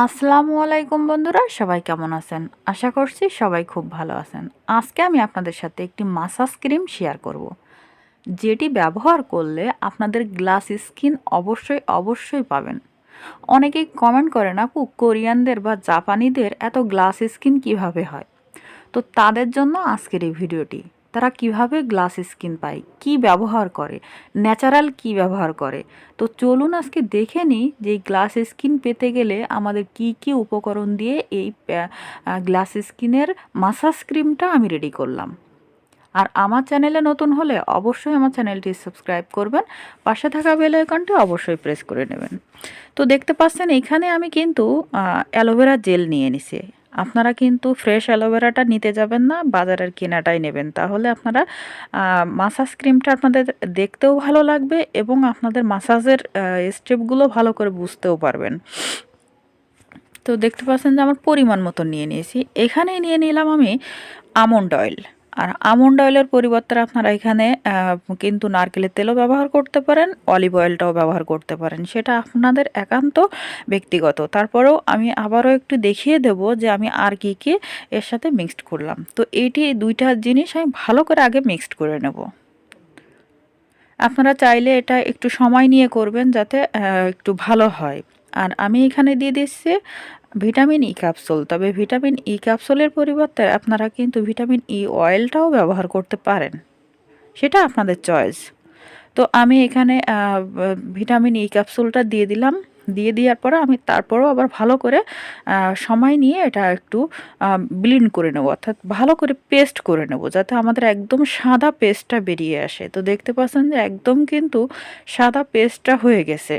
আসসালামু আলাইকুম বন্ধুরা, সবাই কেমন আছেন? আশা করছি সবাই খুব ভালো আছেন। আজকে আমি আপনাদের সাথে একটি মাসাজ ক্রিম শেয়ার করব, যেটি ব্যবহার করলে আপনাদের গ্লাস স্কিন অবশ্যই পাবেন। অনেকেই কমেন্ট করেন, আপু কোরিয়ানদের বা জাপানিদের এত গ্লাস স্কিন কিভাবে হয়? তো তাদের জন্য আজকের এই ভিডিওটি। তারা কিভাবে গ্লাস স্কিন পায়, কি ব্যবহার করে, ন্যাচারাল কি ব্যবহার করে। তো চলুন আজকে দেখে নিই যে এই গ্লাস স্কিন পেতে গেলে আমাদের কি কি উপকরণ দিয়ে এই গ্লাস স্কিনের মাসাজ ক্রিমটা আমি রেডি করলাম। আর আমার চ্যানেলে নতুন হলে অবশ্যই আমার চ্যানেলটি সাবস্ক্রাইব করবেন, পাশে থাকা বেল আইকনটি অবশ্যই প্রেস করে নেবেন। তো দেখতে পাচ্ছেন এখানে আমি কিন্তু অ্যালোভেরা জেল নিয়ে নিছি। আপনারা কিন্তু ফ্রেশ অ্যালোভেরাটা নিতে যাবেন না, বাজারের কেনাটাই নেবেন। তাহলে আপনারা মাসাজ ক্রিমটা আপনাদের দেখতেও ভালো লাগবে এবং আপনাদের মাসাজের স্টেপগুলো ভালো করে বুঝতেও পারবেন। তো দেখতে পাচ্ছেন যে আমার পরিমাণ মতো নিয়ে নিয়েছি। এখানেই নিয়ে নিলাম আমি আমন্ড অয়েল। আর আমন্ড অয়েলের পরিবর্তে আপনারা এখানে কিন্তু নারকেলের তেলও ব্যবহার করতে পারেন, অলিভ অয়েলটাও ব্যবহার করতে পারেন, সেটা আপনাদের একান্ত ব্যক্তিগত। তারপরেও আমি আবারও একটু দেখিয়ে দেব যে আমি আর কি কি এর সাথে মিক্সড করলাম। তো এইটি দুইটা জিনিস আমি ভালো করে আগে মিক্সড করে নেব। আপনারা চাইলে এটা একটু সময় নিয়ে করবেন যাতে একটু ভালো হয়। আর আমি এখানে দিয়ে দিচ্ছি ভিটামিন ই ক্যাপসুল। তবে ভিটামিন ই ক্যাপসুলের পরিবর্তে আপনারা কিন্তু ভিটামিন ই অয়েলটাও ব্যবহার করতে পারেন, সেটা আপনাদের চয়েস। তো আমি এখানে ভিটামিন ই ক্যাপসুলটা দিয়ে দিলাম। দিয়ে দেওয়ার পরে আমি তারপরেও আবার ভালো করে সময় নিয়ে এটা একটু ব্লেন্ড করে নেব, অর্থাৎ ভালো করে পেস্ট করে নেব, যাতে আমাদের একদম সাদা পেস্টটা বেরিয়ে আসে। তো দেখতে পাচ্ছেন যে একদম কিন্তু সাদা পেস্টটা হয়ে গেছে,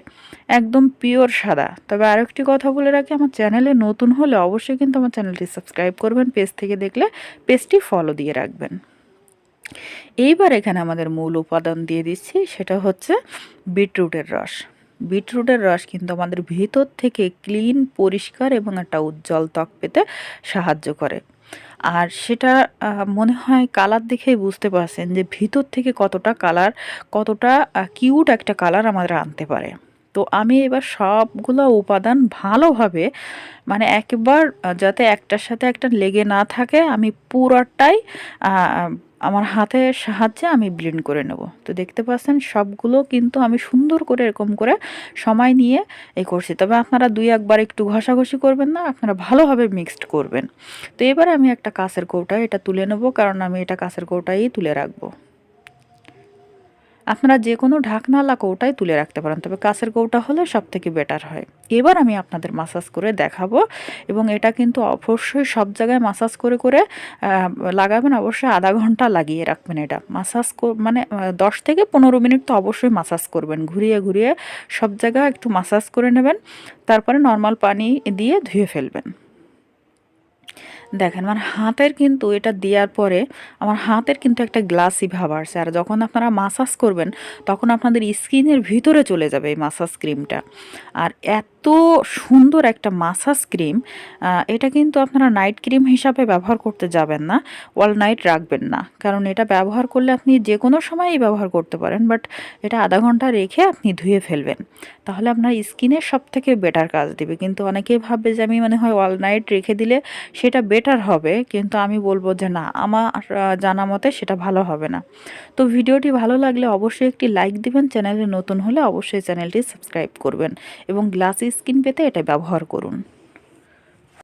একদম পিওর সাদা। তবে আরেকটি কথা বলে রাখি, আমার চ্যানেলে নতুন হলে অবশ্যই কিন্তু আমার চ্যানেলটি সাবস্ক্রাইব করবেন, পেজ থেকে দেখলে পেজটি ফলো দিয়ে রাখবেন। এইবার এখানে আমাদের মূল উপাদান দিয়ে দিচ্ছি, সেটা হচ্ছে বিটরুটের রস। বিটরুটের রস কিন্তু আমাদের ভিতর থেকে ক্লিন, পরিষ্কার এবং একটা উজ্জ্বল ত্বক পেতে সাহায্য করে। আর সেটা মনে হয় কালার দেখেই বুঝতে পারছেন যে ভিতর থেকে কতটা কালার, কতটা কিউট একটা কালার আমাদের আনতে পারে। তো আমি এবার সবগুলো উপাদান ভালোভাবে, মানে একবার যাতে একটার সাথে একটা লেগে না থাকে, আমি পুরোটাই আমার হাতের সাহায্যে আমি ব্লেন্ড করে নেব। তো দেখতে পাচ্ছেন সবগুলো কিন্তু আমি সুন্দর করে এরকম করে সময় নিয়ে করছি। তবে আপনারা দুই একবার একটু ঘষাঘষি করবেন না, আপনারা ভালোভাবে মিক্সড করবেন। তো এবারে আমি একটা কাঁচের কৌটায় এটা তুলে নেব, কারণ আমি এটা কাঁচের কৌটায়ই তুলে রাখবো। আপনারা যে কোনো ঢাকনাওয়ালা কৌটায় তুলে রাখতে পারেন, তবে কাঁচের কৌটা হলে সব থেকে বেটার হয়। এবার আমি আপনাদের মাসাজ করে দেখাবো, এবং এটা কিন্তু অবশ্যই সব জায়গায় মাসাজ করে করে লাগাবেন। অবশ্যই আধা ঘন্টা লাগিয়ে রাখবেন এটা মাসাজ, মানে 10 থেকে 15 মিনিট তো অবশ্যই মাসাজ করবেন, ঘুরিয়ে ঘুরিয়ে সব জায়গায় একটু মাসাজ করে নেবেন। তারপরে নর্মাল পানি দিয়ে ধুয়ে ফেলবেন। দেখেন আমার হাতের কিন্তু এটা দেওয়ার পরে আমার হাতের কিন্তু একটা গ্লাসি ভাব আসছে। আর যখন আপনারা মাসাজ করবেন তখন আপনাদের স্কিনের ভিতরে চলে যাবে এই মাসাজ ক্রিমটা। আর এত সুন্দর একটা মাসাজ ক্রিম, এটা কিন্তু আপনারা নাইট ক্রিম হিসাবে ব্যবহার করতে যাবেন না, অল নাইট রাখবেন না, কারণ এটা ব্যবহার করলে আপনি যে কোনো সময়ই ব্যবহার করতে পারেন, বাট এটা আধা ঘন্টা রেখে আপনি ধুয়ে ফেলবেন, তাহলে আপনার স্কিনের সব থেকে বেটার কাজ দেবে। কিন্তু অনেকেই ভাববে যে আমি মনে হয় অল নাইট রেখে দিলে সেটা বেটার হবে, কিন্তু আমি বলবো যে না, আমার জানা মতে সেটা ভালো হবে না। তো ভিডিওটি ভালো লাগলে অবশ্যই একটি লাইক দিবেন, চ্যানেলে নতুন হলে অবশ্যই চ্যানেলটি সাবস্ক্রাইব করবেন এবং গ্লাসি স্কিন পেতে এটা ব্যবহার করুন।